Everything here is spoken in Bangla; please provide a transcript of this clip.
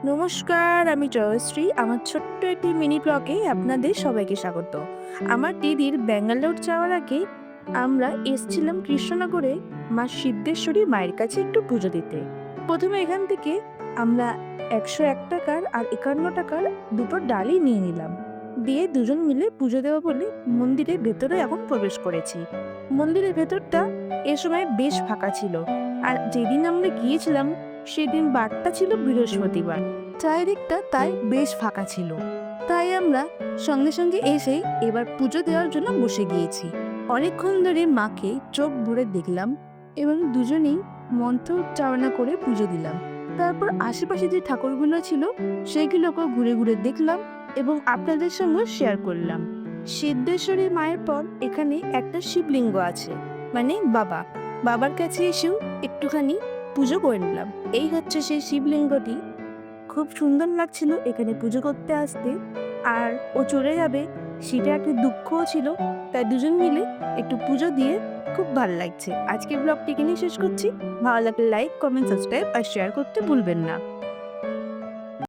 নমস্কার, আমি জয়শ্রী। আমার ছোট্ট একটি মিনি ব্লগে আপনাদের সবাইকে স্বাগত। আমার দিদির ব্যাঙ্গালোর যাওয়ার আগে আমরা এসছিলাম কৃষ্ণনগরে মা সিদ্ধেশ্বরী মায়ের কাছে একটু পুজো দিতে। প্রথমে এখান থেকে আমরা ১০১ টাকার আর ৫১ টাকার দুটো ডালি নিয়ে নিলাম। দিয়ে দুজন মিলে পুজো দেওয়া বলে মন্দিরের ভেতরে এখন প্রবেশ করেছি। মন্দিরের ভেতরটা এ সময় বেশ ফাঁকা ছিল। আর যেদিন আমরা গিয়েছিলাম সেদিন বারটা ছিল বৃহস্পতিবার। চারিদিকটা তাই বেশ ফাঁকা ছিল। তাই আমরা সঙ্গে সঙ্গে এসেই এবার পুজো দেওয়ার জন্য বসে গিয়েছি। অনেকক্ষণ ধরে মাকে চোখ ভরে দেখলাম এবং দুজনেই মন্ত্র উচ্চারণা করে পুজো দিলাম। তারপর আশেপাশে যে ঠাকুরগুলো ছিল সেইগুলোকেও ঘুরে ঘুরে দেখলাম এবং আপনাদের সঙ্গে শেয়ার করলাম। সিদ্ধেশ্বরী মায়ের পর এখানে একটা শিবলিঙ্গ আছে, মানে বাবার কাছে এসেও একটুখানি পুজো করে নিলাম। এই হচ্ছে সেই শিবলিঙ্গটি। খুব সুন্দর লাগছিল এখানে পুজো করতে আসতে। আর ও চলে যাবে সেটা একটা দুঃখও ছিল। তাই দুজন মিলে একটু পুজো দিয়ে খুব ভালো লাগছে। আজকের ব্লগটি এখানেই শেষ করছি। ভালো লাগলে লাইক, কমেন্ট, সাবস্ক্রাইব আর শেয়ার করতে ভুলবেন না।